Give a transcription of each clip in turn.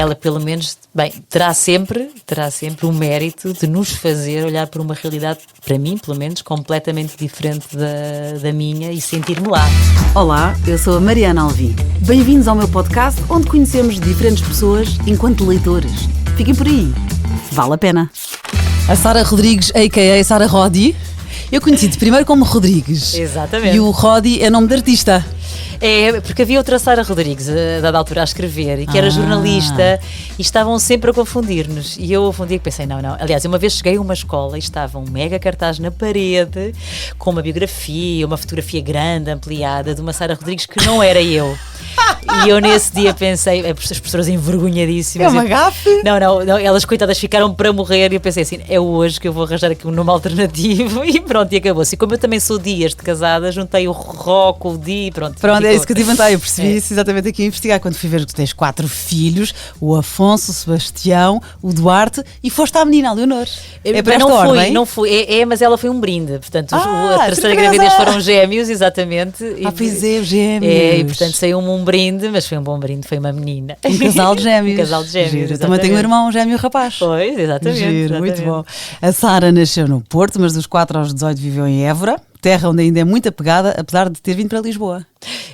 ela pelo menos, bem, terá sempre o mérito de nos fazer olhar para uma realidade, para mim pelo menos, completamente diferente da minha e sentir-me lá. Olá, eu sou a Mariana Alvim. Bem-vindos ao meu podcast, onde conhecemos diferentes pessoas enquanto leitores. Fiquem por aí, vale a pena. A Sara Rodrigues, a.k.a. Sara Rodi. Eu conheci-te primeiro como Rodrigues. Exatamente. E o Rodi é nome de artista. É, porque havia outra Sara Rodrigues, a dada altura, a escrever, e que era jornalista, e estavam sempre a confundir-nos. E eu, um dia, pensei, não. Aliás, uma vez cheguei a uma escola e estava um mega cartaz na parede, com uma biografia, uma fotografia grande, ampliada, de uma Sara Rodrigues que não era eu. E eu nesse dia pensei, as professoras envergonhadíssimas. É uma gafe? Não, elas coitadas ficaram para morrer e eu pensei assim, é hoje que eu vou arranjar aqui um nome alternativo e pronto, e acabou-se. E como eu também sou Dias de casada, juntei o Ró com o Di e pronto. Pronto, é isso que eu te inventei, eu percebi isso exatamente aqui a investigar, quando fui ver que tu tens 4 filhos, o Afonso, o Sebastião, o Duarte, e foste à menina, a Leonor. É para esta ordem? Não fui, mas ela foi um brinde, portanto, a terceira surpresa! gravidez foram gêmeos, exatamente. Pois é, gêmeos. E portanto saiu-me um brinde, mas foi um bom brinde, foi uma menina. Um casal de gêmeos. Um casal de gêmeos, eu também tenho um irmão, um gêmeo rapaz. Pois, exatamente. Muito bom. A Sara nasceu no Porto, mas dos 4 aos 18 viveu em Évora, terra onde ainda é muito apegada, apesar de ter vindo para Lisboa.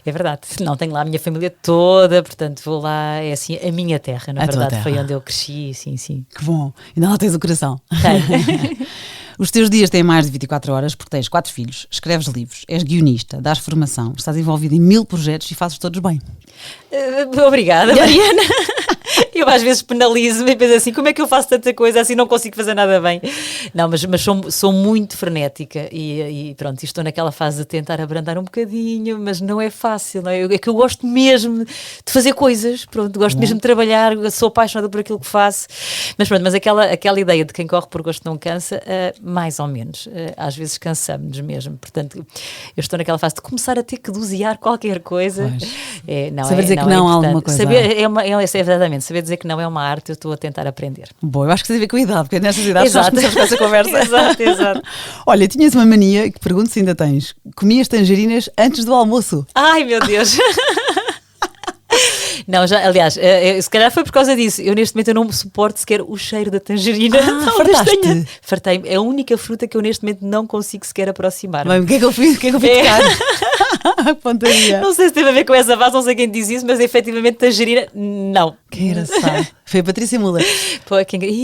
É verdade, não tenho lá a minha família toda, portanto vou lá, é assim, a minha terra, na verdade, terra. foi onde eu cresci, sim. Que bom, ainda lá tens o coração. Tem. Os teus dias têm mais de 24 horas porque tens 4 filhos, escreves livros, és guionista, dás formação, estás envolvido em 1000 projetos e fazes todos bem. Obrigada, Mariana. Eu às vezes penalizo-me e penso assim, como é que eu faço tanta coisa assim, não consigo fazer nada bem. Não, mas sou muito frenética e pronto, estou naquela fase de tentar abrandar um bocadinho, mas não é fácil, não é? É que eu gosto mesmo de fazer coisas, pronto, gosto mesmo de trabalhar, sou apaixonada por aquilo que faço, mas aquela ideia de quem corre por gosto não cansa, mais ou menos, às vezes cansamos-nos mesmo, portanto, eu estou naquela fase de começar a ter que dosear qualquer coisa. Saber dizer que não há alguma coisa. Exatamente, saber dizer que não é uma arte, eu estou a tentar aprender. Boa, eu acho que tem a ver com a idade, porque nessas idades nós começamos com essa conversa. Exato. Olha, tinhas uma mania, que pergunto se ainda tens, comias tangerinas antes do almoço. Ai, meu Deus! Não, aliás, se calhar foi por causa disso. Eu neste momento eu não suporto sequer o cheiro da tangerina. Fartaste? Fartei-me. É a única fruta que eu neste momento não consigo sequer aproximar-me. Bem, o que é que eu fui tocar? Pontaria. Não sei se teve a ver com essa base, não sei quem diz isso, mas efetivamente tangerina, não. Que engraçado. Foi a Patrícia Muller. Pô,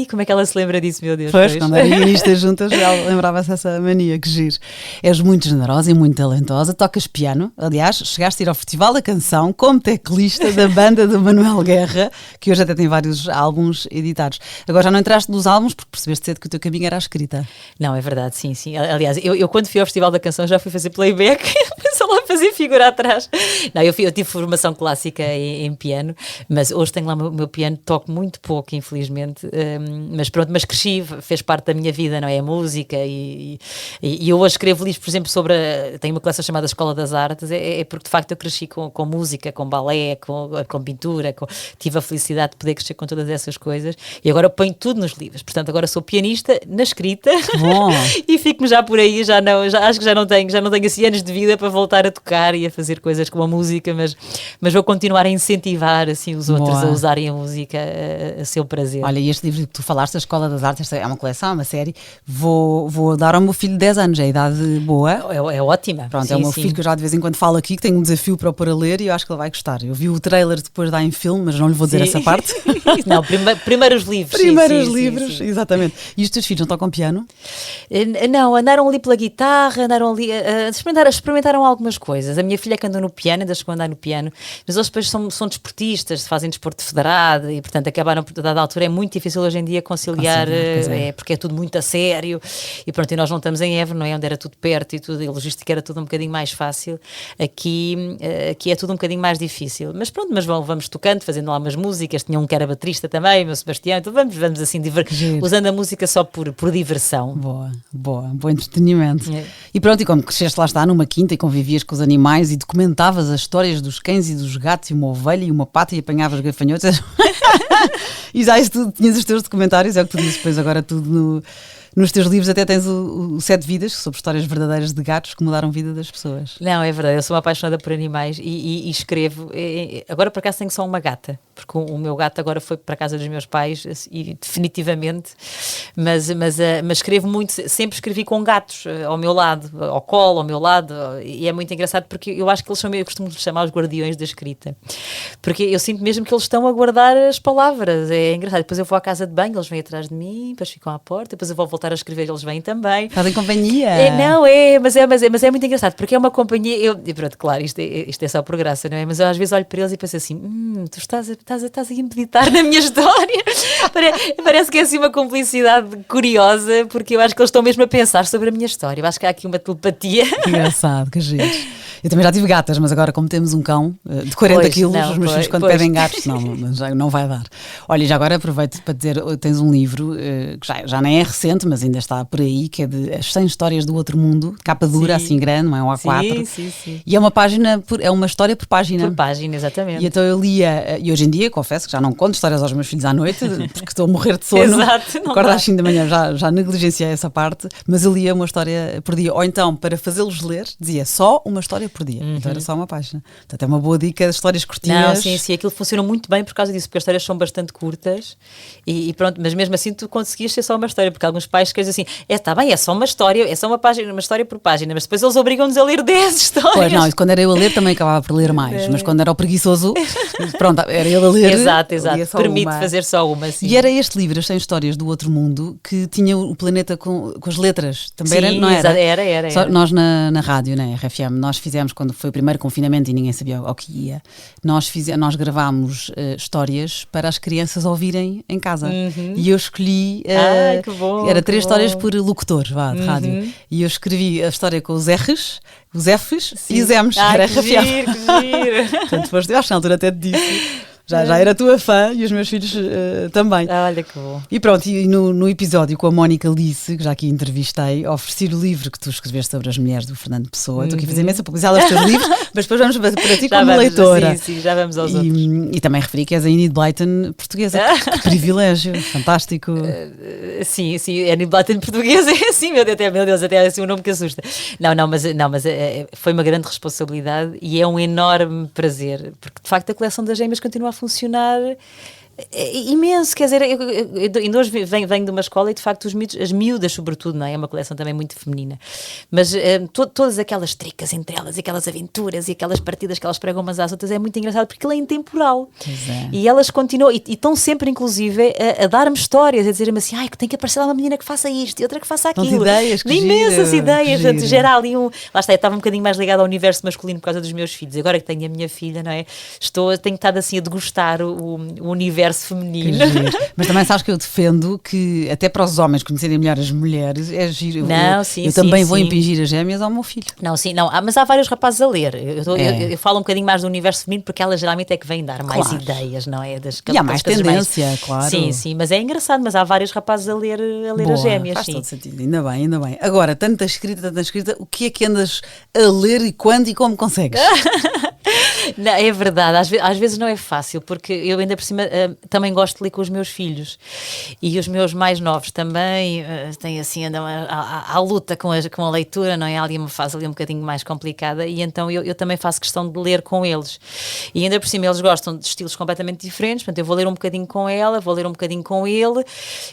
como é que ela se lembra disso, meu Deus? Pois, quando eram guionistas juntas, ela lembrava-se dessa mania, que giro. És muito generosa e muito talentosa, tocas piano. Aliás, chegaste a ir ao Festival da Canção como teclista da banda do Manuel Guerra, que hoje até tem vários álbuns editados. Agora já não entraste nos álbuns porque percebeste cedo que o teu caminho era a escrita. Não, é verdade, sim. Aliás, eu quando fui ao Festival da Canção já fui fazer playback, só lá fazer figura atrás. Não, eu tive formação clássica em piano, mas hoje tenho lá o meu piano, toco muito pouco, infelizmente, mas pronto, mas cresci, fez parte da minha vida, não é? A música e eu hoje escrevo livros, por exemplo, tenho uma coleção chamada Escola das Artes, é porque de facto eu cresci com música, com balé, com pintura, tive a felicidade de poder crescer com todas essas coisas e agora ponho tudo nos livros, portanto agora sou pianista na escrita e fico-me já por aí, acho que já não tenho assim anos de vida para voltar a tocar e a fazer coisas como a música, mas vou continuar a incentivar assim os outros a usarem a música a seu prazer. Olha, e este livro que tu falaste, a Escola das Artes, esta é uma coleção, é uma série, vou dar ao meu filho 10 anos, é a idade boa. É ótima. Pronto, sim, é o meu filho que eu já de vez em quando falo aqui, que tem um desafio para o pôr a ler e eu acho que ele vai gostar. Eu vi o trailer depois dar em filme, mas não lhe vou dizer essa parte. Não, primeiros livros. Primeiros livros, exatamente. E os teus filhos não tocam piano? Não, andaram ali pela guitarra, andaram ali, experimentaram algumas coisas. A minha filha que andou no piano, ainda chegou a andar no piano, mas eles depois são desportistas, fazem desporto federado e, portanto, acabaram, a dada altura, é muito difícil hoje em dia conciliar, porque é tudo muito a sério e pronto, e nós não estamos em Évora, não é? Onde era tudo perto e tudo, e a logística era tudo um bocadinho mais fácil. Aqui é tudo um bocadinho mais difícil, mas pronto, vamos tocando, fazendo lá umas músicas, tinha um que era baterista também, o meu Sebastião, então vamos assim, usando a música só por diversão. Bom entretenimento. E pronto, e como cresceste lá está numa quinta e convivias com os animais e documentavas as histórias dos cães e dos gatos e uma ovelha e uma pata e apanhavas gafanhotos e já isso tudo, tinhas os teus documentários, é o que tu dizes depois agora tudo nos teus livros até tens o Sete Vidas, sobre histórias verdadeiras de gatos que mudaram a vida das pessoas. Não, é verdade, eu sou uma apaixonada por animais e escrevo. Agora por acaso tenho só uma gata, porque o meu gato agora foi para a casa dos meus pais e definitivamente, mas escrevo muito, sempre escrevi com gatos ao meu lado, ao colo, ao meu lado, e é muito engraçado porque eu acho que eles são, eu costumo chamar os guardiões da escrita, porque eu sinto mesmo que eles estão a guardar as palavras, é engraçado. Depois eu vou à casa de banho, eles vêm atrás de mim, depois ficam à porta, depois eu vou voltar a escrever, eles vêm também. Fazem companhia. Mas é muito engraçado, porque é uma companhia, e pronto, claro, isto é só por graça, não é? Mas eu às vezes olho para eles e penso assim, tu estás aí a meditar na minha história. Parece que é assim uma cumplicidade curiosa, porque eu acho que eles estão mesmo a pensar sobre a minha história. Eu acho que há aqui uma telepatia. Que engraçado, que giro. Eu também já tive gatas, mas agora como temos um cão de 40 quilos, os meus filhos quando pedem gatos, não vai dar. Olha, já agora aproveito para dizer, tens um livro que já nem é recente, mas ainda está por aí, que é de As 100 Histórias do Outro Mundo, capa dura, assim grande, não é um A4. Sim. E é uma página, é uma história por página. Por página, exatamente. E então eu lia, e hoje em dia, confesso que já não conto histórias aos meus filhos à noite, porque estou a morrer de sono. Exato, acordo às 5 da manhã, já negligenciei essa parte, mas eu lia uma história por dia. Ou então, para fazê-los ler, dizia só uma história por dia. Então era só uma página. Portanto, é uma boa dica de histórias curtinhas. Não, sim, aquilo funciona muito bem por causa disso, porque as histórias são bastante curtas e pronto, mas mesmo assim tu conseguias ser só uma história, porque alguns pais querem dizer assim, está bem, é só uma história, é só uma página, uma história por página, mas depois eles obrigam-nos a ler 10 histórias. Pois não, quando era eu a ler também acabava por ler mais, mas quando era o preguiçoso, pronto, era ele a ler. Exato, permite fazer só uma. Sim. E era este livro, As 100 Histórias do Outro Mundo, que tinha o planeta com as letras. Também sim, era, não era? Era. Só nós na rádio, na RFM, nós fizemos, quando foi o primeiro confinamento e ninguém sabia ao que ia, nós gravámos histórias para as crianças ouvirem em casa. E eu escolhi, que bom, era 3 histórias por locutor, de rádio. E eu escrevi a história com os R's, os F's e os M's. Era que giro. Portanto, eu acho que na altura até te disse. Já era tua fã e os meus filhos também. Olha que bom. E pronto, e no episódio com a Mónica Lice, que já aqui entrevistei, ofereci o livro que tu escreveste sobre as mulheres do Fernando Pessoa. Estou aqui a fazer imensa publicidade aos teus livros, mas depois vamos para ti como leitora. Sim, já vamos aos outros. E também referi que és a Enid Blyton portuguesa. Que privilégio, fantástico. Sim, a Enid Blyton portuguesa é assim, meu Deus, até é assim um nome que assusta. Mas foi uma grande responsabilidade e é um enorme prazer, porque de facto a coleção das gêmeas continua a funcionar imenso, quer dizer, eu ainda hoje venho de uma escola e de facto as miúdas sobretudo, não é? É uma coleção também muito feminina, mas todas aquelas tricas entre elas, aquelas aventuras e aquelas partidas que elas pregam umas às outras, é muito engraçado porque ele é intemporal e elas continuam e estão sempre inclusive a dar-me histórias, a dizer-me assim, que tem que aparecer lá uma menina que faça isto e outra que faça aquilo, imensas ideias, portanto, gera ali lá está, eu estava um bocadinho mais ligada ao universo masculino por causa dos meus filhos, agora que tenho a minha filha, não é? Tenho estado assim a degustar o universo feminino. Mas também sabes que eu defendo que até para os homens conhecerem melhor as mulheres é giro. Eu também vou impingir as gêmeas ao meu filho. Mas há vários rapazes a ler. Eu falo um bocadinho mais do universo feminino porque elas geralmente é que vêm dar mais ideias, não é? E há mais tendência, claro. Sim, mas é engraçado, mas há vários rapazes a ler as gêmeas. Faz todo sentido, ainda bem. Agora, tanta escrita, o que é que andas a ler e quando e como consegues? Não, é verdade, às vezes não é fácil, porque eu ainda por cima também gosto de ler com os meus filhos e os meus mais novos também têm assim, andam à luta com a leitura, não é? Há ali uma fase ali um bocadinho mais complicada e então eu também faço questão de ler com eles e ainda por cima eles gostam de estilos completamente diferentes, portanto eu vou ler um bocadinho com ela, vou ler um bocadinho com ele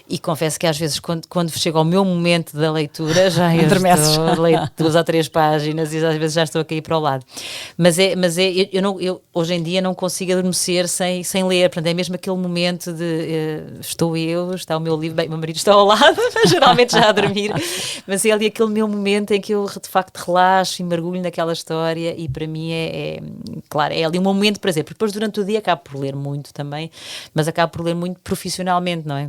e confesso que às vezes quando chega ao meu momento da leitura já eu estou leio 2 ou 3 páginas e às vezes já estou a cair para o lado, mas eu hoje em dia não consigo adormecer sem ler, portanto é mesmo aquele momento de está o meu livro, bem, o meu marido está ao lado, mas geralmente já a dormir, mas é ali aquele meu momento em que eu de facto relaxo e mergulho naquela história e para mim claro, é ali um momento de prazer, porque depois durante o dia acabo por ler muito também, mas acabo por ler muito profissionalmente, não é?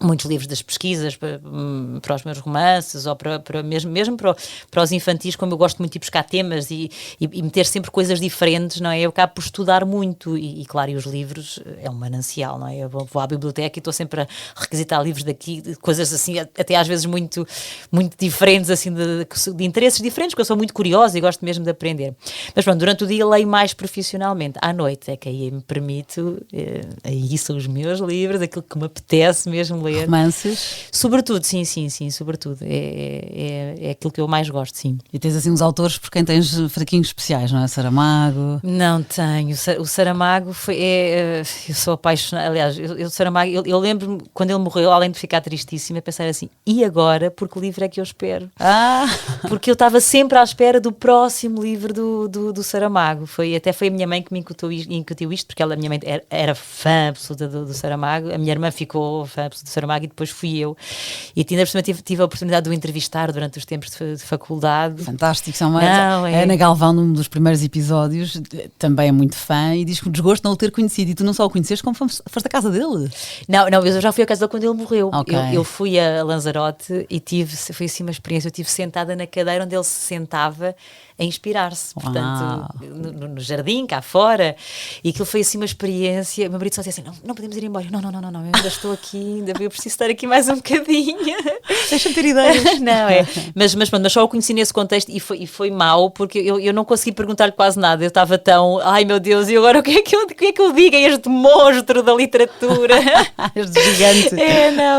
Muitos livros das pesquisas para os meus romances ou mesmo para os infantis, como eu gosto muito de buscar temas e meter sempre coisas diferentes, não é? Eu acabo por estudar muito e claro, e os livros é um manancial, não é? Eu vou à biblioteca e estou sempre a requisitar livros daqui, coisas assim, até às vezes muito, muito diferentes, assim, de interesses diferentes, porque eu sou muito curiosa e gosto mesmo de aprender. Mas pronto, durante o dia leio mais profissionalmente. À noite é que aí me permito, aí são os meus livros, aquilo que me apetece mesmo ler. Romances? Sobretudo, sim, sobretudo. É aquilo que eu mais gosto, sim. E tens assim uns autores por quem tens fraquinhos especiais, não é? Saramago? Não tenho. O Saramago eu sou apaixonada. Aliás, eu Saramago, eu lembro-me quando ele morreu, além de ficar tristíssima, pensar assim, e agora? Porque livro é que eu espero? Porque eu estava sempre à espera do próximo livro do Saramago. Até foi a minha mãe que me incutiu isto, porque a minha mãe era fã absoluta do Saramago, a minha irmã ficou fã absoluta do Saramago e depois fui eu. E ainda por cima tive a oportunidade de o entrevistar durante os tempos de faculdade. Fantástico, a Ana Galvão, num dos primeiros episódios, também é muito fã e diz que o desgosto não o ter conhecido, e tu não só o conheceste, como foste à casa dele. Não, eu já fui à casa dele quando ele morreu. Okay. Eu fui a Lanzarote e foi assim uma experiência. Eu estive sentada na cadeira onde ele se sentava a inspirar-se, portanto, no jardim, cá fora, e aquilo foi assim uma experiência. O meu marido só dizia assim, não podemos ir embora. Não, eu ainda estou aqui, eu preciso estar aqui mais um bocadinho. Deixa-me ter ideias. Não, mas só o conheci nesse contexto e foi mau, porque eu não consegui perguntar-lhe quase nada. Eu estava tão, ai meu Deus, e agora o que é que eu digo a este monstro da literatura? Este gigante.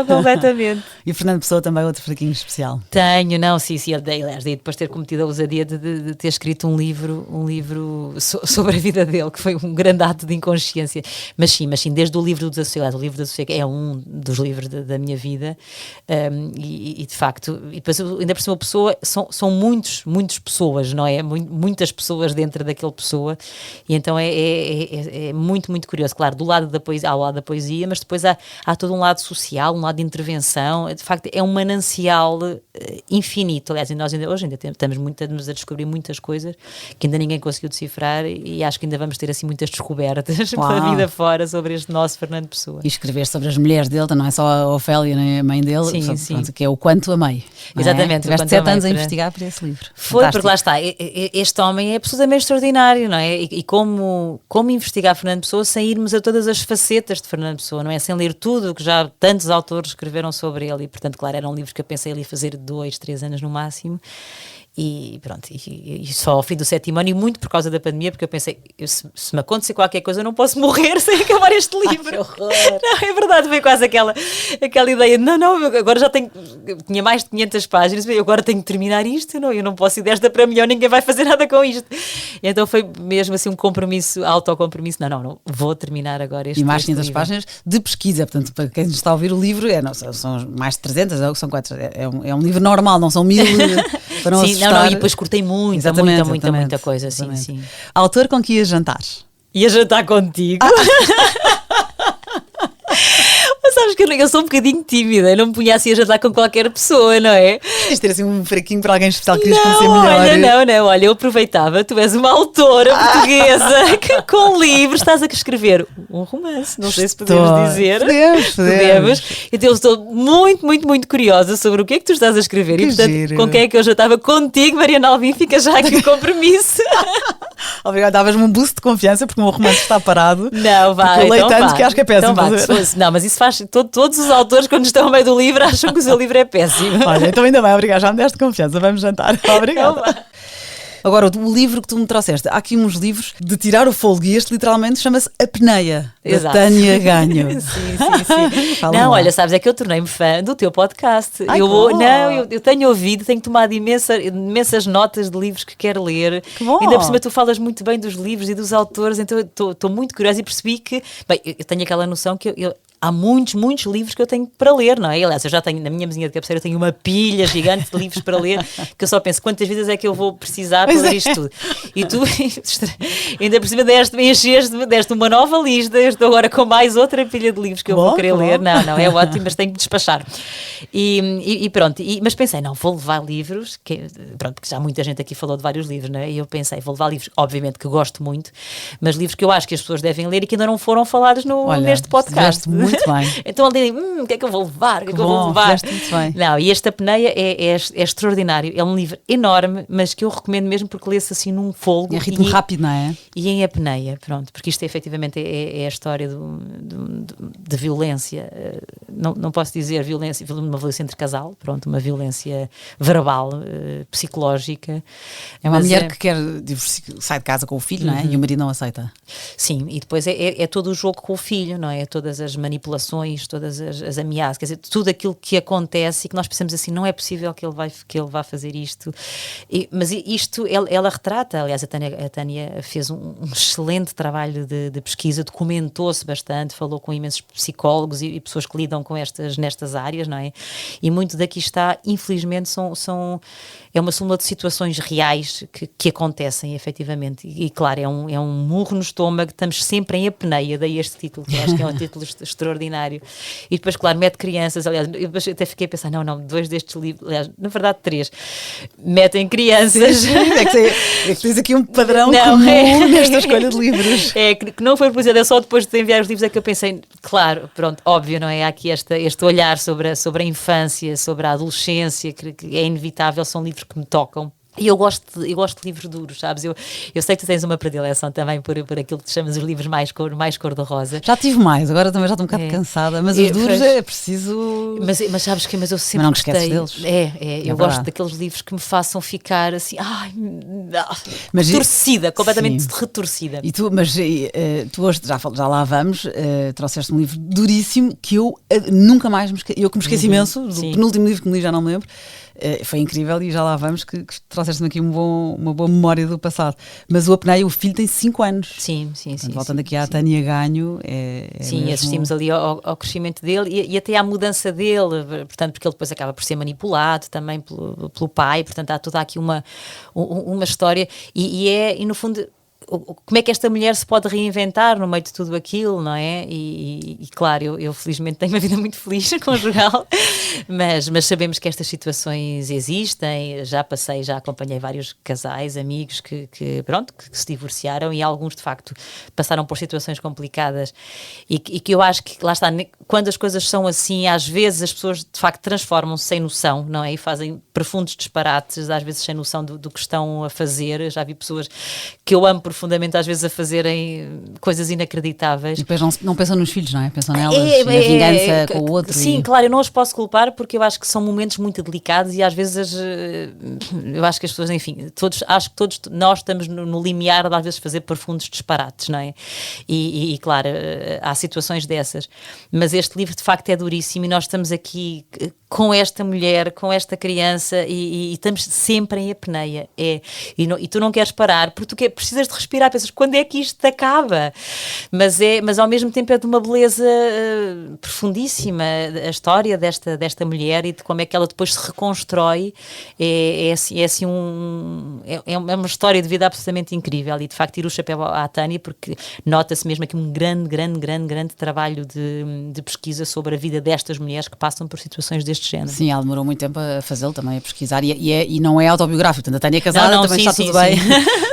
Completamente. E Fernando Pessoa também é outro fraquinho especial. Tenho, sim, aliás, daí depois ter cometido a ousadia de ter escrito um livro sobre a vida dele, que foi um grande ato de inconsciência. Mas sim, desde o livro do Desassossego, o livro do Desassossego é um dos livros da minha vida, e de facto, e depois ainda por cima a pessoa, são muitas pessoas, não é? Muitas pessoas dentro daquele pessoa, e então é muito, muito curioso. Claro, do lado da poesia, há o lado da poesia, mas depois há todo um lado social, um lado de intervenção. De facto, é um manancial infinito. Aliás, nós hoje ainda estamos a descobrir muitas coisas que ainda ninguém conseguiu decifrar, e acho que ainda vamos ter assim muitas descobertas pela vida fora sobre este nosso Fernando Pessoa. E escrever sobre as mulheres dele, não é só a Ofélia nem a mãe dele, sim. Que é o Quanto Amei. Exatamente. Tiveste 7 anos a investigar por esse livro. Foi, fantástico. porque lá está, este homem é absolutamente extraordinário, não é? E como investigar Fernando Pessoa sem irmos a todas as facetas de Fernando Pessoa, não é? Sem ler tudo, que já tantos autores escreveram sobre ele, e portanto, claro, eram livros que eu pensei ali fazer 2, 3 anos no máximo. E pronto, e só ao fim do 7º ano, e muito por causa da pandemia, porque eu pensei, se me acontecer qualquer coisa, eu não posso morrer sem acabar este livro. Que horror! Não, é verdade, foi quase aquela ideia, não, agora já tinha mais de 500 páginas, eu agora tenho que terminar isto, eu não posso ir desta para melhor, ninguém vai fazer nada com isto. E então foi mesmo assim um compromisso, autocompromisso, não, vou terminar agora este livro. E mais 500 páginas de pesquisa, portanto, para quem está a ouvir o livro, são mais de 300, são 4, é um livro normal, não são 1000 para não assustar. Não, e depois cortei muita coisa, exatamente. Sim. Autor com que ia jantar? Ia jantar contigo. Mas sabes que eu sou um bocadinho tímida, eu não me punha assim a jantar com qualquer pessoa, não é? Queres ter assim um fraquinho para alguém especial que querias conhecer melhor? Olha, eu aproveitava, tu és uma autora portuguesa que com livros estás a escrever um romance, não sei se podemos dizer. Podemos. Então eu estou muito, muito, muito curiosa sobre o que é que tu estás a escrever, e portanto, giro. com quem é que eu jantava? Contigo, Mariana Alvim, fica já aqui o compromisso. Obrigada, davas-me um boost de confiança porque o meu romance está parado. Não, vai. Eu leio tanto que acho que é péssimo. Não, mas isso faz. Todos os autores, quando estão ao meio do livro, acham que o seu livro é péssimo. Olha, então ainda bem, obrigada, já me deste confiança, vamos jantar. Obrigada. Agora, o livro que tu me trouxeste, há aqui uns livros de tirar o fôlego, e este literalmente chama-se A Peneia, da Tânia Ganho. Sim. Não, olha, sabes, é que eu tornei-me fã do teu podcast. Eu tenho ouvido, tenho tomado imensas notas de livros que quero ler. Que bom. Ainda por cima tu falas muito bem dos livros e dos autores, então eu estou muito curiosa e percebi que, bem, eu tenho aquela noção que há muitos livros que eu tenho para ler, não é? Aliás, eu já tenho, na minha mesinha de cabeceira, eu tenho uma pilha gigante de livros para ler, que eu só penso, quantas vidas é que eu vou precisar para ler isto tudo? E tu, ainda por cima, deste uma nova lista, eu estou agora com mais outra pilha de livros que eu vou querer ler. Não, é ótimo, mas tenho que despachar. E pronto, mas pensei, não, vou levar livros, porque já muita gente aqui falou de vários livros, não é? E eu pensei, vou levar livros, obviamente que gosto muito, mas livros que eu acho que as pessoas devem ler e que ainda não foram falados neste podcast. Muito bem. Então ali, o que é que eu vou levar? O que é que eu vou levar? Muito bem. Não, e esta Peneia é extraordinário. É um livro enorme, mas que eu recomendo mesmo porque lê-se assim num fôlego. Em ritmo rápido, não é? E em Apneia, pronto, porque isto efetivamente é a história de violência. Não posso dizer uma violência entre casal, pronto, uma violência verbal, psicológica. É uma mulher que sai de casa com o filho, não é? E o marido não aceita. Sim, e depois é todo o jogo com o filho, não é? Todas as manipulações manipulações, todas as ameaças, quer dizer, tudo aquilo que acontece e que nós pensamos assim, não é possível que ele vá fazer isto. Mas isto ela retrata, aliás, a Tânia fez um excelente trabalho de pesquisa, documentou-se bastante, falou com imensos psicólogos e pessoas que lidam com nestas áreas, não é? E muito daqui está, infelizmente, é uma súmula de situações reais que acontecem, efetivamente. E claro, é um murro no estômago, estamos sempre em apneia, daí este título, que acho que é um título extraordinário. E depois, claro, mete crianças, aliás, eu até fiquei a pensar, não, 2 destes livros, aliás, na verdade 3, metem crianças. Sim, é que tens aqui um padrão comum nesta escolha de livros. Que não foi propositado, só depois de enviar os livros é que eu pensei, claro, pronto, óbvio, não é? Há aqui este olhar sobre a infância, sobre a adolescência, que é inevitável, são livros que me tocam. E eu gosto de livros duros, sabes? Eu sei que tu tens uma predileção também por aquilo que tu chamas os livros mais cor-de-rosa. Já tive mais, agora também já estou um bocado cansada, mas os duros é preciso... Mas sabes que eu sempre gostei deles. Eu gosto daqueles livros que me façam ficar assim, retorcida, completamente retorcida. E tu hoje, já lá vamos, trouxeste um livro duríssimo que eu nunca mais me esqueci, eu que me esqueci imenso, do penúltimo livro que me li, já não me lembro. Foi incrível e já lá vamos que trouxeste-me aqui uma boa memória do passado. Mas o Apneia, o filho tem 5 anos. Sim. Voltando aqui à Tânia Ganho. Sim, mesmo... assistimos ali ao crescimento dele e até à mudança dele, portanto, porque ele depois acaba por ser manipulado também pelo pai, portanto há toda aqui uma história e no fundo... Como é que esta mulher se pode reinventar no meio de tudo aquilo, não é? E claro, eu felizmente tenho uma vida muito feliz conjugal, mas sabemos que estas situações existem, já acompanhei vários casais, amigos que se divorciaram e alguns de facto passaram por situações complicadas e que eu acho que, lá está, quando as coisas são assim, às vezes as pessoas de facto transformam-se sem noção, não é? E fazem profundos disparates, às vezes sem noção do que estão a fazer. Eu já vi pessoas que eu amo profundamente, às vezes a fazerem coisas inacreditáveis. E depois não pensam nos filhos, não é? Pensam nelas e na vingança com o outro. Sim, claro, eu não os posso culpar porque eu acho que são momentos muito delicados e às vezes eu acho que as pessoas, enfim, acho que todos nós estamos no limiar de às vezes fazer profundos disparates, não é? E claro, há situações dessas. Mas este livro de facto é duríssimo e nós estamos aqui com esta mulher, com esta criança e estamos sempre em apneia. E tu não queres parar porque tu precisas de respirar, pensas, quando é que isto acaba? Mas ao mesmo tempo é de uma beleza profundíssima a história desta mulher e de como é que ela depois se reconstrói. É uma história de vida absolutamente incrível e de facto tiro o chapéu à Tânia porque nota-se mesmo aqui um grande trabalho de pesquisa sobre a vida destas mulheres que passam por situações deste género. Sim, ela demorou muito tempo a fazê-lo também, a pesquisar e não é autobiográfico, portanto a Tânia é casada, também está tudo bem.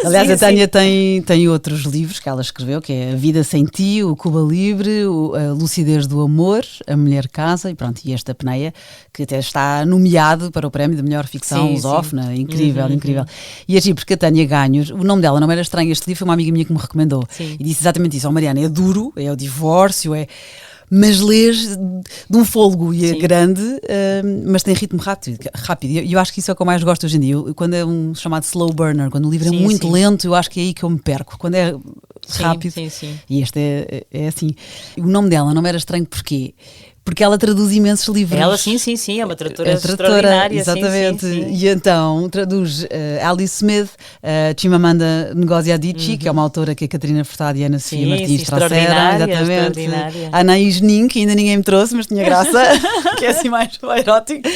Aliás, a Tânia tem outros livros que ela escreveu, que é A Vida Sem Ti, o Cuba Libre, a Lucidez do Amor, A Mulher Casa e pronto, e esta Apneia, que até está nomeado para o prémio de melhor ficção lusófona, incrível. E assim, porque a Tânia Ganho, o nome dela não era estranho, este livro foi uma amiga minha que me recomendou e disse exatamente isso, Mariana, é duro, é o divórcio, mas lês de um fôlego e é grande, mas tem ritmo rápido. E eu acho que isso é o que eu mais gosto hoje em dia. Quando é um chamado slow burner, quando o livro é muito lento, eu acho que é aí que eu me perco. Quando é rápido, e este é assim. O nome dela não era estranho porquê? Porque ela traduz imensos livros. Ela, sim, é uma tradutora extraordinária. Exatamente. Sim. E então traduz Alice Smith, Chimamanda Ngozi Adichie, que é uma autora que a Catarina Furtado e a Ana Sofia Martins trouxeram. Exatamente. A Anaís Nin, que ainda ninguém me trouxe, mas tinha graça, que é assim mais erótico.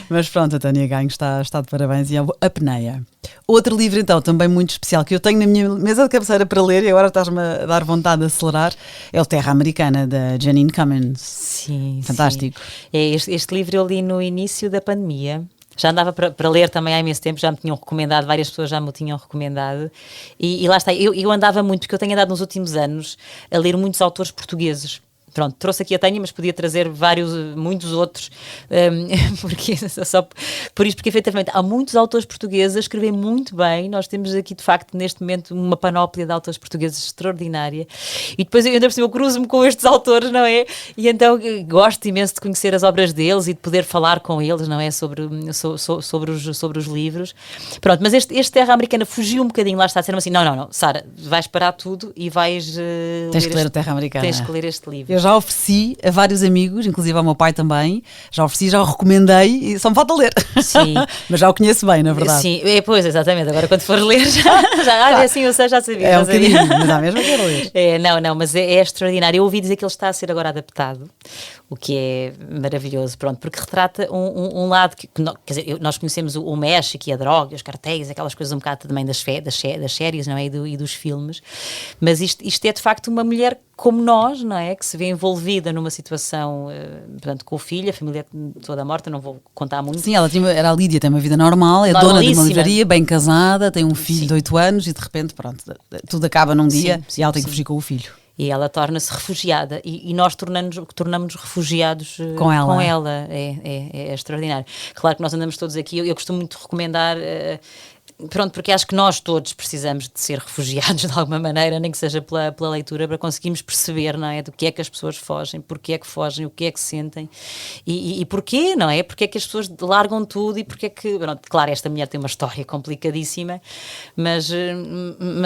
Mas pronto, a Tânia Ganho está de parabéns e a Apneia. Outro livro, então, também muito especial, que eu tenho na minha mesa de cabeceira para ler e agora estás-me a dar vontade de acelerar, é o Terra Americana, da Janine Cummins. Sim. Fantástico. Sim. Este livro eu li no início da pandemia. Já andava para ler também há imenso tempo, já me tinham recomendado, várias pessoas já me o tinham recomendado. E lá está, eu andava muito, porque eu tenho andado nos últimos anos a ler muitos autores portugueses. Pronto, trouxe aqui a Tânia, mas podia trazer muitos outros, porque efetivamente há muitos autores portugueses a escrever muito bem. Nós temos aqui, de facto, neste momento, uma panóplia de autores portugueses extraordinária. E depois, ainda por cima, eu cruzo-me com estes autores, não é? E então gosto imenso de conhecer as obras deles e de poder falar com eles, não é? Sobre os livros. Pronto, mas este Terra Americana fugiu um bocadinho, lá está, disseram assim, não, Sara, vais parar tudo e vais... Tens que ler o Terra Americana. Tens que ler este livro. já ofereci a vários amigos, inclusive ao meu pai também, já ofereci, já o recomendei e só me falta ler. Sim. Mas já o conheço bem, na verdade. Sim, pois, exatamente. Agora quando for ler, é assim, eu sei, já sabia. É um bocadinho, mas à mesma quero ler. Não, mas é extraordinário. Eu ouvi dizer que ele está a ser agora adaptado, o que é maravilhoso, pronto, porque retrata um lado que quer dizer, nós conhecemos o México e a droga, os cartéis, aquelas coisas um bocado também das séries, não é? E dos filmes, mas isto é de facto uma mulher como nós, não é? Que se vê envolvida numa situação, portanto, com o filho, a família toda morta, não vou contar muito. Sim, era a Lídia, tem uma vida normal, é dona de uma livraria, bem casada, tem um filho de 8 anos e de repente, pronto, tudo acaba num dia e ela tem que fugir com o filho. E ela torna-se refugiada e nós tornamos-nos refugiados com ela. É extraordinário. Claro que nós andamos todos aqui, eu costumo muito recomendar... Pronto, porque acho que nós todos precisamos de ser refugiados de alguma maneira, nem que seja pela leitura, para conseguirmos perceber, não é, do que é que as pessoas fogem, porque é que fogem, o que é que sentem e porquê, não é? Porque é que as pessoas largam tudo e porque é que... Pronto, claro, esta mulher tem uma história complicadíssima, mas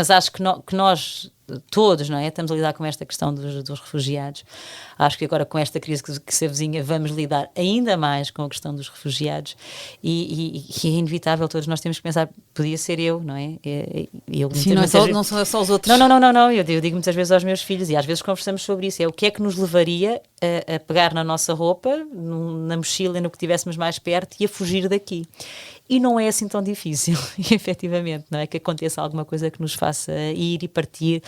acho que nós... todos, não é? Estamos a lidar com esta questão dos refugiados. Acho que agora com esta crise que se avizinha vamos lidar ainda mais com a questão dos refugiados e é inevitável, todos nós temos que pensar, podia ser eu, não é? Sim, não são só os outros. Não, eu digo muitas vezes aos meus filhos e às vezes conversamos sobre isso, é o que é que nos levaria a pegar na nossa roupa, na mochila, no que tivéssemos mais perto e a fugir daqui. E não é assim tão difícil, efetivamente, não é? Que aconteça alguma coisa que nos faça ir e partir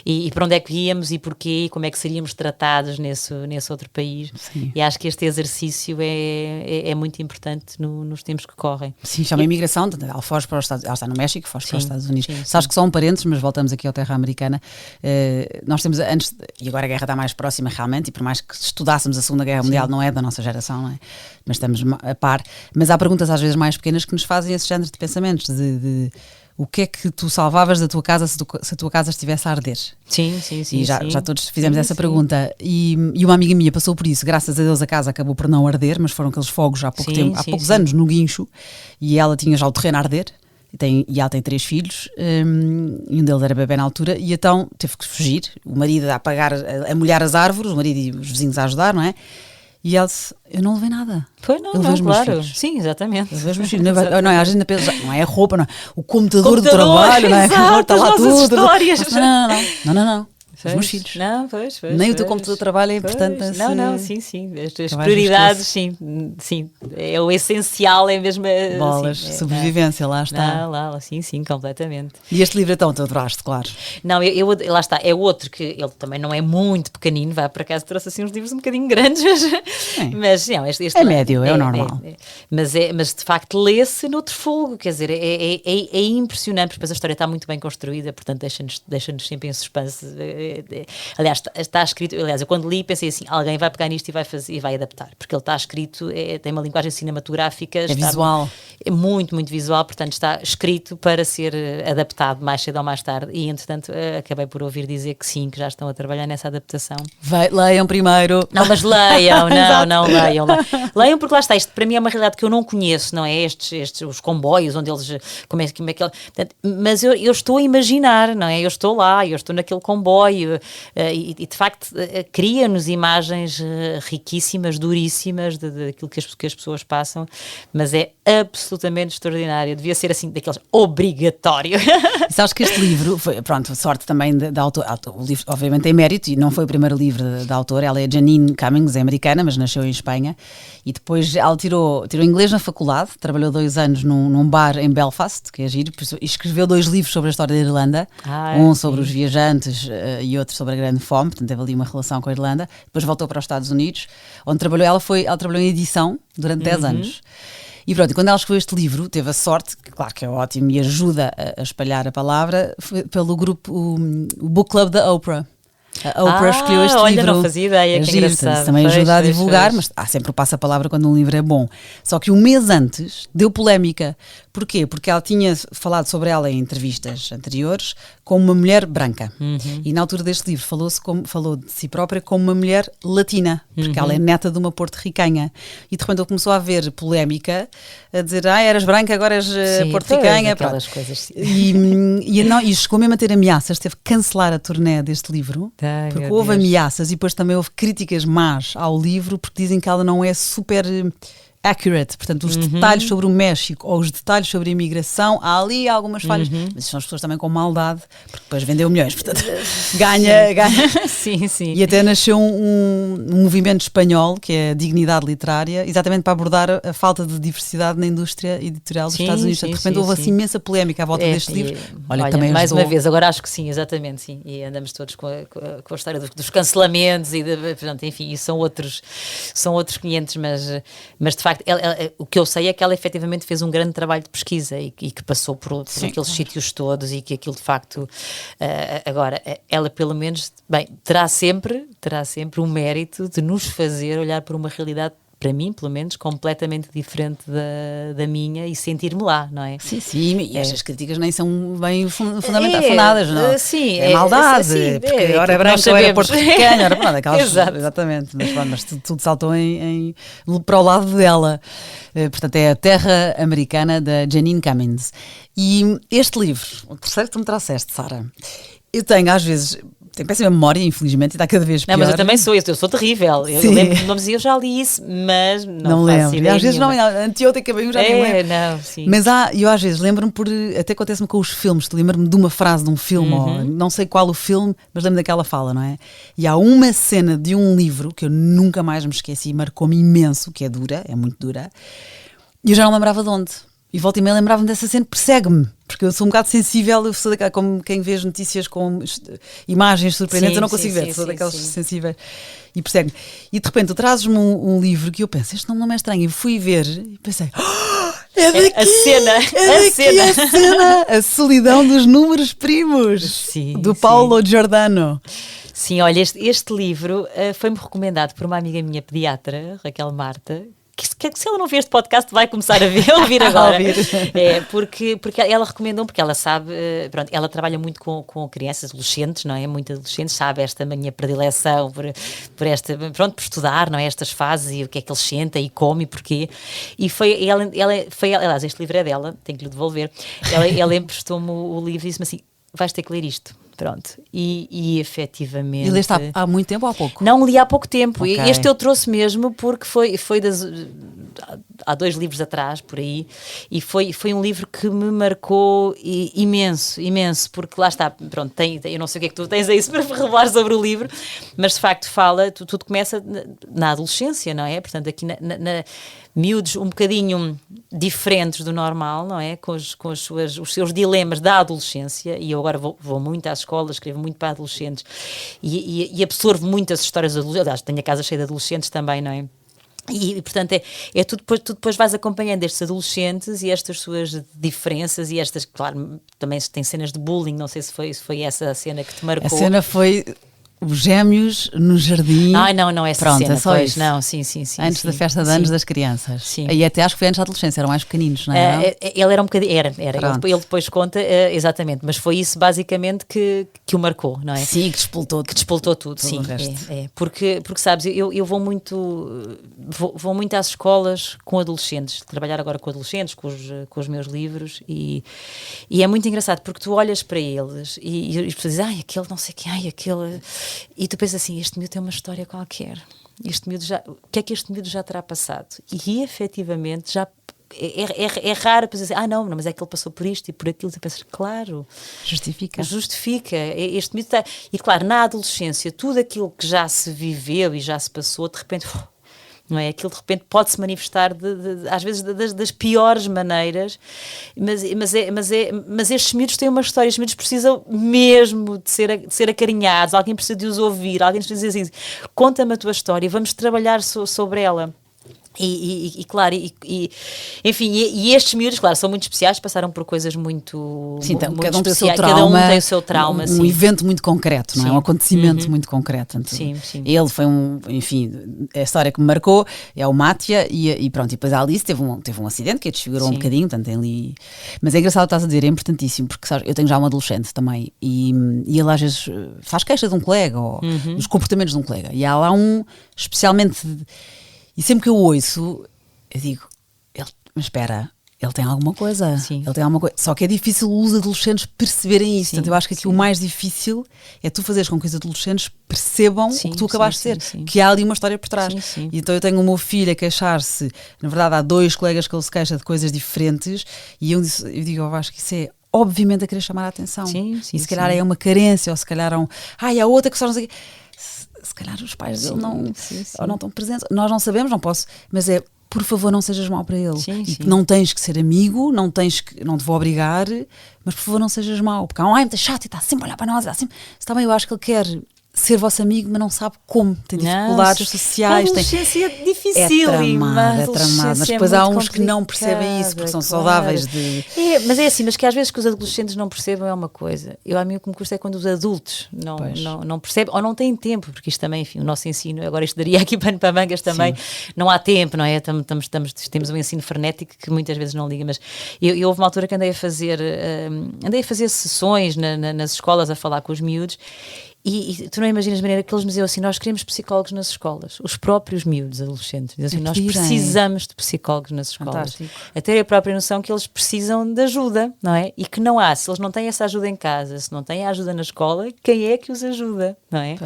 e para onde é que íamos e porquê e como é que seríamos tratados nesse outro país. Sim. E acho que este exercício é muito importante nos tempos que correm. Sim, chama imigração, ela foge para os Estados Unidos, ela está no México, foge para os Estados Unidos. Sim. Sabes que só um parênteses, mas voltamos aqui à terra americana. Nós temos antes, e agora a guerra está mais próxima realmente, e por mais que estudássemos a Segunda Guerra Mundial, não é da nossa geração, não é? Mas estamos a par. Mas há perguntas às vezes mais pequenas que nos fazem esse género de pensamentos, de o que é que tu salvavas da tua casa se a tua casa estivesse a arder? Sim. E já todos fizemos essa pergunta. E uma amiga minha passou por isso. Graças a Deus a casa acabou por não arder, mas foram aqueles fogos há poucos anos no guincho, e ela tinha já o terreno a arder. E ela tem 3 filhos, e um deles era bebê na altura, e então teve que fugir. O marido a molhar as árvores, o marido e os vizinhos a ajudar, não é? E ela disse, eu não levei nada. Pois não, claro. Sim, exatamente. Eu vejo meus filhos. Não é, a gente pensa, não é a roupa, não é o computador do trabalho, não é? Exato, Está lá tudo. Histórias. Não. Os meus filhos. Não, pois. Nem o teu computador de trabalho é importante. Não, sim. As prioridades, sim. É o essencial, é mesmo. Bolas, sobrevivência, lá está. Lá, sim, completamente. E este livro então, tu adoraste, claro. Não, lá está, é outro que ele também não é muito pequenino, por acaso trouxe assim uns livros um bocadinho grandes, mas não, este é médio, é o normal. Mas de facto lê-se noutro fogo, quer dizer, é impressionante, porque depois a história está muito bem construída, portanto deixa-nos sempre em suspense. Aliás, está escrito, eu quando li pensei assim, alguém vai pegar nisto e vai adaptar, porque ele está escrito, tem uma linguagem cinematográfica, visual, é muito, muito visual, portanto está escrito para ser adaptado mais cedo ou mais tarde, e entretanto acabei por ouvir dizer que sim, que já estão a trabalhar nessa adaptação. Leiam primeiro. Não, mas leiam, leiam, porque lá está, isto para mim é uma realidade que eu não conheço, não é? Estes os comboios, onde eles, como é que portanto, mas eu estou a imaginar, não é? Eu estou lá, eu estou naquele comboio, e de facto cria-nos imagens riquíssimas, duríssimas daquilo que as pessoas passam, mas é absolutamente extraordinário, devia ser assim daqueles obrigatório. E sabes que este livro foi, pronto, sorte também da autora, o livro obviamente tem mérito e não foi o primeiro livro da autora, ela é Janine Cummings, é americana, mas nasceu em Espanha, e depois ela tirou inglês na faculdade, trabalhou 2 anos num bar em Belfast, que é giro, e escreveu 2 livros sobre a história da Irlanda, sobre os viajantes e outro sobre a grande fome, portanto teve ali uma relação com a Irlanda. Depois voltou para os Estados Unidos, onde trabalhou, ela trabalhou em edição durante 10 anos. E pronto, e quando ela escreveu este livro, teve a sorte, que claro que é ótimo e ajuda a espalhar a palavra, foi pelo grupo, o Book Club da Oprah. A Oprah escolheu este livro. Não fazia ideia, que engraçado. Também ajuda a divulgar, mas há sempre o passa-palavra quando um livro é bom. Só que um mês antes deu polémica, Porquê? Porque ela tinha falado sobre ela em entrevistas anteriores como uma mulher branca. E na altura deste livro falou de si própria como uma mulher latina, porque ela é neta de uma porto-ricanha. E de repente ele começou a haver polémica, a dizer, eras branca, agora és porto-ricanha. Aquelas coisas, sim. E chegou mesmo a ter ameaças, teve que cancelar a turnê deste livro, porque houve ameaças e depois também houve críticas más ao livro, porque dizem que ela não é super accurate, portanto os detalhes sobre o México ou os detalhes sobre a imigração, há ali algumas falhas, mas são as pessoas também com maldade, porque depois vendeu milhões, portanto ganha. Sim. E até nasceu um movimento espanhol, que é a Dignidade Literária, exatamente para abordar a falta de diversidade na indústria editorial dos Estados Unidos. De repente houve assim imensa polémica à volta deste livro. Olha, também mais uma vez, agora acho que sim, exatamente, sim. E andamos todos com a história dos cancelamentos e portanto, enfim, e são outros 500, mas de facto o que eu sei é que ela efetivamente fez um grande trabalho de pesquisa e que passou por aqueles sítios todos e que aquilo de facto agora, ela pelo menos, bem, terá sempre o mérito de nos fazer olhar para uma realidade, para mim, pelo menos, completamente diferente da minha e sentir-me lá, não é? Sim, e estas críticas nem são bem fundadas, não? Sim, é maldade, porque ora é branco, ora é porto-ricanho, ora pronto, aquelas, exatamente, mas tudo saltou para o lado dela. Portanto, é A Terra Americana, da Janine Cummins. E este livro, o terceiro que tu me trouxeste, Sara, eu tenho às vezes... Tenho péssima memória, infelizmente, e está cada vez pior. Não, mas eu também sou isso, eu sou terrível. Eu lembro de nomes e eu já li isso, mas não faço lembro. Às vezes não, anteontem acabei, já nem lembro. Não, sim. Mas eu às vezes lembro-me até acontece-me com os filmes, lembro-me de uma frase de um filme, ou, não sei qual o filme, mas lembro daquela fala, não é? E há uma cena de um livro que eu nunca mais me esqueci, marcou-me imenso, que é dura, é muito dura, e eu já não lembrava de onde. E volta e meia lembrava-me dessa cena, persegue-me, porque eu sou um bocado sensível, eu sou daquela, como quem vê as notícias com imagens surpreendentes, eu não consigo ver, sou daquelas sensíveis, e persegue-me. E de repente tu trazes-me um livro que eu penso, este nome não é estranho, e fui ver e pensei, é daqui! A cena! A Solidão dos Números Primos, do Paulo Giordano. Sim, olha, este livro foi-me recomendado por uma amiga minha pediatra, Raquel Marta, que se ela não vê este podcast vai começar a ouvir agora. Porque ela recomendou, porque ela sabe, pronto, ela trabalha muito com crianças, adolescentes, não é? Muito adolescentes, sabe esta minha predileção por estudar, não é? Estas fases e o que é que eles sentem e como e porquê. E aliás, este livro é dela, tenho que lhe devolver. Ela emprestou-me o livro e disse-me assim, vais ter que ler isto. Pronto, e efetivamente... E leste há muito tempo ou há pouco? Não, li há pouco tempo. Okay. Este eu trouxe mesmo porque foi há 2 livros atrás, por aí, e foi um livro que me marcou imenso, porque lá está, pronto, eu não sei o que é que tu tens aí para revelar sobre o livro, mas de facto tudo começa na adolescência, não é? Portanto, aqui na miúdos um bocadinho diferentes do normal, não é? Com os seus dilemas da adolescência, e eu agora vou muito às escolas, escrevo muito para adolescentes e absorvo muitas histórias de adolescentes, aliás, tenho a casa cheia de adolescentes também, não é? E portanto tu depois vais acompanhando estes adolescentes e estas suas diferenças e estas, claro, também tem cenas de bullying, não sei se foi essa a cena que te marcou. A cena foi... Os gêmeos no jardim. Não, essa pronto, cena, é só pois, isso. Não, sim. Antes da festa de anos das crianças. Sim. E até acho que foi antes da adolescência, eram mais pequeninos, não é? Ele era um bocadinho, era. Ele depois conta, exatamente, mas foi isso basicamente que o marcou, não é? Sim, que despoltou tudo, sim. Porque sabes, eu vou muito às escolas com adolescentes, trabalhar agora com adolescentes, com os meus livros, e é muito engraçado, porque tu olhas para eles e as pessoas dizem, aquele não sei quem, aquele... E tu pensas assim, este miúdo tem uma história qualquer. O que é que este miúdo já terá passado? E efetivamente já é raro para dizer, não, mas é que ele passou por isto e por aquilo. Tu pensas, claro. Justifica. Este miúdo está... E claro, na adolescência, tudo aquilo que já se viveu e já se passou, de repente... Não é? Aquilo de repente pode-se manifestar às vezes das piores maneiras, mas estes miúdos têm uma história, estes miúdos precisam mesmo de ser acarinhados, alguém precisa de os ouvir, alguém precisa dizer assim, conta-me a tua história, vamos trabalhar sobre ela. Claro, enfim, e estes miúdos, claro, são muito especiais, passaram por coisas muito, sim, muito cada um tem o seu especiais, trauma, cada um tem o seu trauma, um evento muito concreto, não é? Um acontecimento muito concreto. Então, sim. Ele foi enfim, a história que me marcou é o Mátia e pronto, e depois a Alice teve um acidente que a desfigurou um bocadinho, portanto tem ali... Mas é engraçado o que estás a dizer, é importantíssimo, porque sabes, eu tenho já um adolescente também e ele às vezes faz queixa de um colega ou dos comportamentos de um colega, e há lá especialmente... E sempre que eu ouço, eu digo, mas espera, ele tem alguma coisa. Sim. Ele tem alguma coisa. Só que é difícil os adolescentes perceberem isso. Portanto, eu acho que aqui o mais difícil é tu fazeres com que os adolescentes percebam o que tu acabaste de ser. Que há ali uma história por trás. E então eu tenho o meu filho a queixar-se. Na verdade, há 2 colegas que ele se queixa de coisas diferentes. E eu digo ao Vasco, isso é obviamente a querer chamar a atenção. E se calhar é uma carência, ou se calhar há outra que só não sei... Se calhar os pais dele não estão presentes. Nós não sabemos, não posso, mas por favor, não sejas mau para ele. Não tens que ser amigo, não te vou obrigar, mas por favor não sejas mau, porque há um muito chato e está sempre a olhar para nós, está bem, eu acho que ele quer ser vosso amigo, mas não sabe como, tem dificuldades sociais. A adolescência é difícil, é tramado, mas depois há uns que não percebem isso, porque são saudáveis de... mas é assim, mas que às vezes que os adolescentes não percebam é uma coisa. A mim o que me custa é quando os adultos não percebem, ou não têm tempo, porque isto também, enfim, o nosso ensino, agora isto daria aqui pano para mangas também, não há tempo, não é? Temos um ensino frenético que muitas vezes não liga, mas eu houve uma altura que andei a fazer sessões nas escolas a falar com os miúdos. E tu não imaginas a maneira que eles me diziam assim, nós queremos psicólogos nas escolas, os próprios miúdos adolescentes dizem assim, nós precisamos de psicólogos nas escolas. Fantástico. A ter a própria noção que eles precisam de ajuda, não é? E que não há, se eles não têm essa ajuda em casa, se não têm a ajuda na escola, quem é que os ajuda, não é?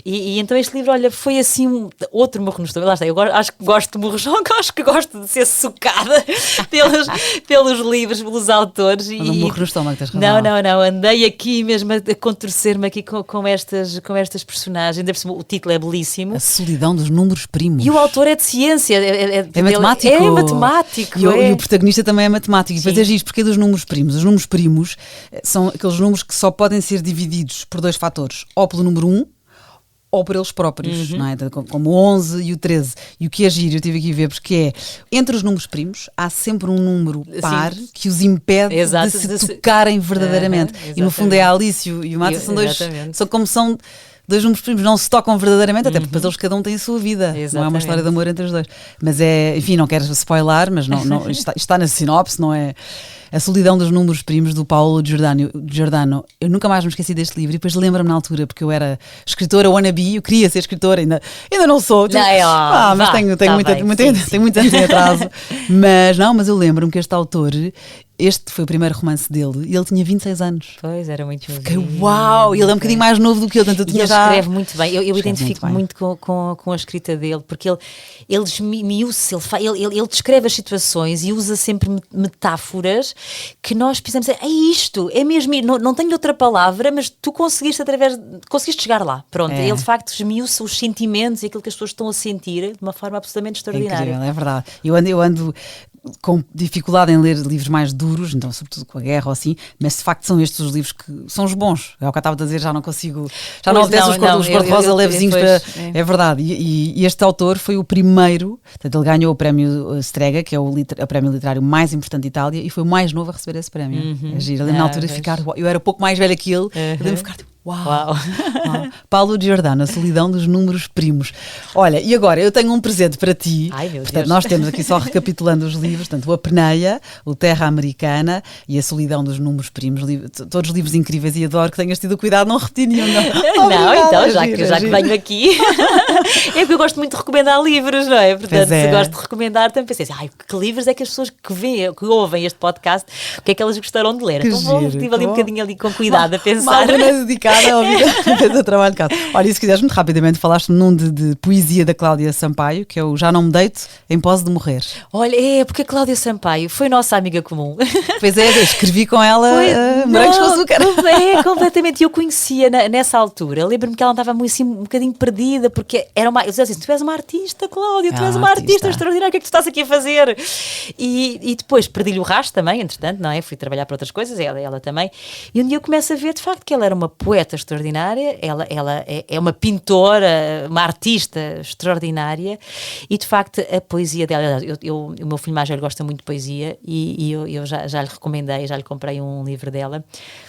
E então este livro, olha, foi assim outro murro no estômago. Lá está, eu acho que gosto de murros, acho que gosto de ser socada pelos livros, pelos autores. Mas um murro no estômago, tens razão. Não, andei aqui mesmo a contorcer-me aqui com estas personagens, ainda por cima o título é belíssimo. A solidão dos números primos. E o autor é de ciência. É matemático. É matemático. E o protagonista também é matemático. E depois é isto, porque é dos números primos. Os números primos são aqueles números que só podem ser divididos por 2 fatores. Ou pelo número 1, ou por eles próprios, não é? Como o 11 e o 13. E o que é giro, eu tive aqui a ver, porque é, entre os números primos, há sempre um número par que os impede de se tocarem verdadeiramente. E no fundo é a Alice e o Mata, são 2 números primos, não se tocam verdadeiramente, até porque depois eles cada um tem a sua vida. Não é uma história de amor entre os 2. Mas enfim, não quero spoiler, mas não, está na sinopse, não é? A Solidão dos Números Primos, do Paulo Giordano. Eu nunca mais me esqueci deste livro e depois lembro-me na altura, porque eu era escritora wannabe, eu queria ser escritora, ainda não sou. Mas tenho muitos anos em atraso. Mas eu lembro-me que este autor, este foi o primeiro romance dele e ele tinha 26 anos. Pois, era muito novo. Uau! Ele é um bocadinho mais novo do que eu, tanto eu tinha ele já... escreve muito bem. Eu identifico muito com a escrita dele, porque ele esmiuça, ele descreve as situações e usa sempre metáforas que nós precisamos dizer, é isto, é mesmo, não tenho outra palavra, mas tu conseguiste chegar lá. Pronto, ele de facto esmiuça os sentimentos e aquilo que as pessoas estão a sentir de uma forma absolutamente extraordinária. É incrível, é verdade. Eu ando com dificuldade em ler livros mais duros, então sobretudo com a guerra ou assim, mas de facto são estes os livros que são os bons. É o que eu estava a dizer, já não consigo, já não apetece os cor-de-rosa levezinhos para... É verdade, e este autor foi o primeiro, portanto ele ganhou o prémio Strega, que é o prémio literário mais importante de Itália, e foi o mais novo a receber esse prémio. É giro, eu lembro na altura de ficar, eu era pouco mais velha que ele, eu lembro de ficar tipo, Uau. Paulo Giordano, A Solidão dos Números Primos. Olha, e agora eu tenho um presente para ti. Ai, meu portanto, Deus. Nós temos aqui só recapitulando os livros, portanto, o Apneia, o Terra Americana e A Solidão dos Números Primos, todos livros incríveis, e adoro que tenhas tido o cuidado de não repetir nenhum. Então, já que venho aqui, é porque eu gosto muito de recomendar livros, não é? Portanto, se gosto de recomendar, também pensei assim, que livros é que as pessoas que ouvem este podcast, o que é que elas gostaram de ler? Então estive ali um bocadinho ali com cuidado a pensar. Dedicada a ouvir o trabalho de casa. Olha, e se quiseres muito rapidamente, falaste-me num de poesia da Cláudia Sampaio, que é o Já Não Me Deito em Pose de Morrer. Olha, porque a Cláudia Sampaio foi nossa amiga comum. Pois é, eu escrevi com ela Morangos com Açúcar. É, completamente. Eu conhecia nessa altura. Lembro-me que ela andava assim, um bocadinho perdida, porque era eu dizia assim, tu és uma artista, Cláudia, tu és uma artista extraordinária, o que é que tu estás aqui a fazer? E depois perdi-lhe o rastro também, entretanto, não é? Fui trabalhar para outras coisas, ela também. E um dia eu começo a ver, de facto, que ela era uma poeta poeta extraordinária, ela é uma pintora, uma artista extraordinária, e de facto a poesia dela, o meu filho mais velho gosta muito de poesia, e eu já lhe recomendei, já lhe comprei um livro dela,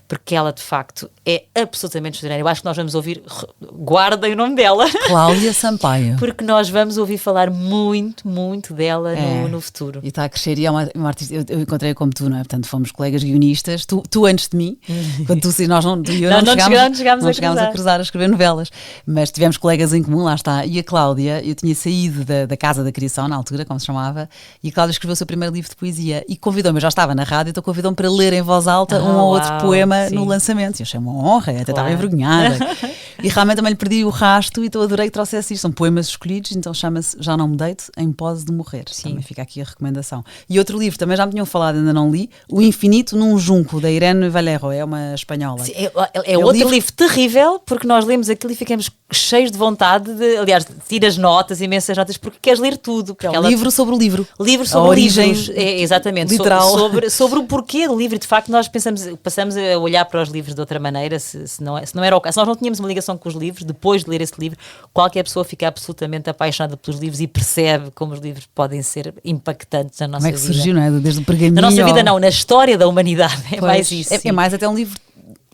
porque ela de facto é absolutamente extraordinária. Eu acho que nós vamos ouvir, guardem o nome dela, Cláudia Sampaio. porque nós vamos ouvir falar muito dela no futuro. E está a crescer, e é uma artista. Eu encontrei como tu, não é? Portanto, fomos colegas guionistas, tu antes de mim, quando tu e nós não chegámos a cruzar a escrever novelas, mas tivemos colegas em comum, lá está. E a Cláudia, eu tinha saído da Casa da Criação, na altura, como se chamava, e a Cláudia escreveu o seu primeiro livro de poesia e convidou-me, eu já estava na rádio, então convidou-me para ler em voz alta um ou outro poema no lançamento. E eu achei uma honra, até estava envergonhada. E realmente também lhe perdi o rasto, e então adorei que trouxesse isto. São poemas escolhidos, então chama-se Já Não Me Deito, em Pose de Morrer. Sim. Também fica aqui a recomendação. E outro livro, também já me tinham falado, ainda não li, O Infinito num Junco, da Irene Valero, é uma espanhola. Sim, é outro livro terrível, porque nós lemos aquilo e ficamos cheios de vontade aliás, tiras notas, imensas notas, porque queres ler tudo. Porque é um livro sobre o livro. Livro sobre a origem livros, exatamente. Literal. Sobre o porquê do livro. E de facto nós passamos a olhar para os livros de outra maneira, se não era o caso. Se nós não tínhamos uma ligação com os livros, depois de ler esse livro, qualquer pessoa fica absolutamente apaixonada pelos livros e percebe como os livros podem ser impactantes na nossa vida. Como é que surgiu, não é? Desde o pergaminho. Na nossa vida não, na história da humanidade. É mais isso. É mais até um livro.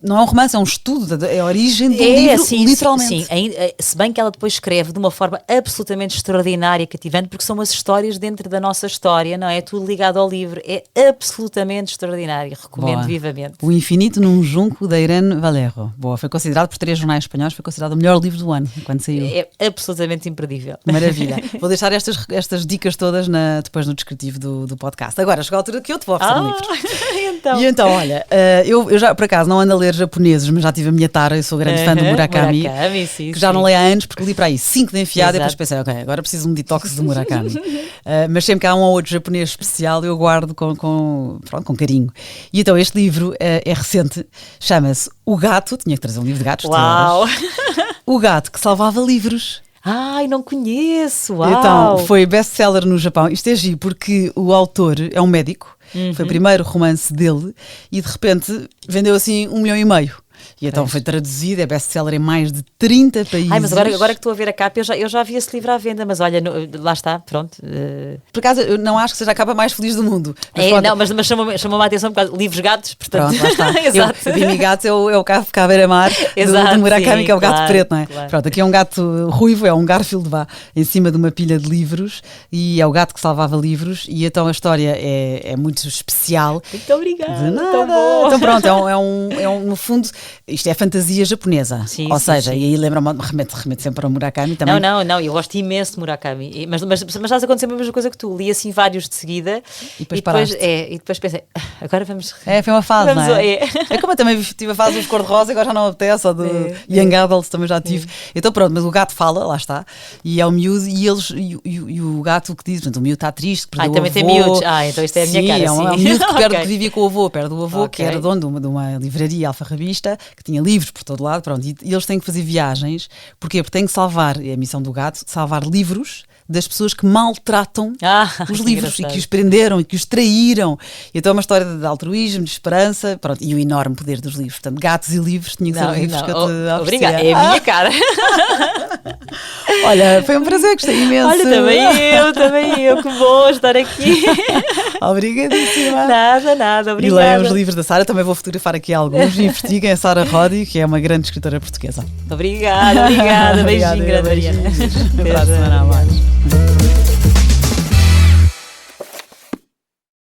Não é um romance, é um estudo, é a origem do livro, sim, literalmente. Sim, se bem que ela depois escreve de uma forma absolutamente extraordinária, cativante, porque são as histórias dentro da nossa história, não é? Tudo ligado ao livro. É absolutamente extraordinário. Recomendo vivamente. O Infinito num Junco, da Irene Valero. Boa, foi considerado por 3 jornais espanhóis, foi considerado o melhor livro do ano, quando saiu. É absolutamente imperdível. Maravilha. Vou deixar estas dicas todas depois no descritivo do podcast. Agora, chegou a altura que eu te vou oferecer um livro. E então, olha, eu já, por acaso, não ando a ler japoneses, mas já tive a minha tara, eu sou grande fã do Murakami, sim, que já não leio há anos, porque li para aí 5 de enfiada. Exato. E depois pensei, ok, agora preciso de um detox de Murakami. Mas sempre que há um ou outro japonês especial, eu guardo com carinho. E então este livro é recente, chama-se O Gato, tinha que trazer um livro de gatos. Uau! O Gato que Salvava Livros. Ai, não conheço! Uau. Então, foi best-seller no Japão. Isto é giro, porque o autor é um médico. Foi o primeiro romance dele e de repente vendeu assim 1,5 milhão. E então foi traduzido, é best-seller em mais de 30 países. Ai, mas agora que estou a ver a capa, eu já vi esse livro à venda, mas olha, lá está, pronto. Por acaso, eu não acho que seja a capa mais feliz do mundo. Mas mas chamou-me a atenção por causa de livros gatos, portanto. Pronto, lá está. Exato. Eu Dimi Gatos é o gato cá à beira-mar do Murakami, sim, que é o gato preto, não é? Claro. Pronto, aqui é um gato ruivo, é um Garfield, em cima de uma pilha de livros, e é o gato que salvava livros, e então a história é muito especial. Muito obrigada. De nada. Então pronto, no fundo, isto é fantasia japonesa. Sim, ou seja, sim. E aí lembra-me, remete sempre ao Murakami também. Não, eu gosto imenso de Murakami, mas estás a acontecer a mesma coisa que tu, li assim vários de seguida e depois pensei, agora vamos. Foi uma fase, não é? É como eu também tive a fase dos cor-de-rosa, agora já não apetece, ou do Young Adult também já tive. Então pronto, mas o gato fala, lá está, e é o miúdo, e o gato que diz, portanto, o miúdo está triste, perdeu o avô. Também tem miúdos, então isto é a minha cara. É um miúdo que vivia com o avô, perto do avô, Okay. que era dono de uma livraria alfarrabista, que tinha livros por todo lado, pronto, e eles têm que fazer viagens. Porquê? Porque têm que salvar, é a missão do gato, salvar livros das pessoas que maltratam os livros e que os prenderam e que os traíram. Então é uma história de altruísmo, de esperança, pronto, e o enorme poder dos livros. Portanto, gatos e livros tinham que ser livros que eu te oferecia. Obrigada, é a minha cara. Olha, foi um prazer, gostei imenso. Olha, também eu, que bom estar aqui. Obrigadíssima. Nada, obrigada. E leiam os livros da Sara, também vou fotografar aqui alguns. Investiguem a Sara Rodi, que é uma grande escritora portuguesa. Obrigada. Beijinho, grande Mariana. Até para a semana a mais.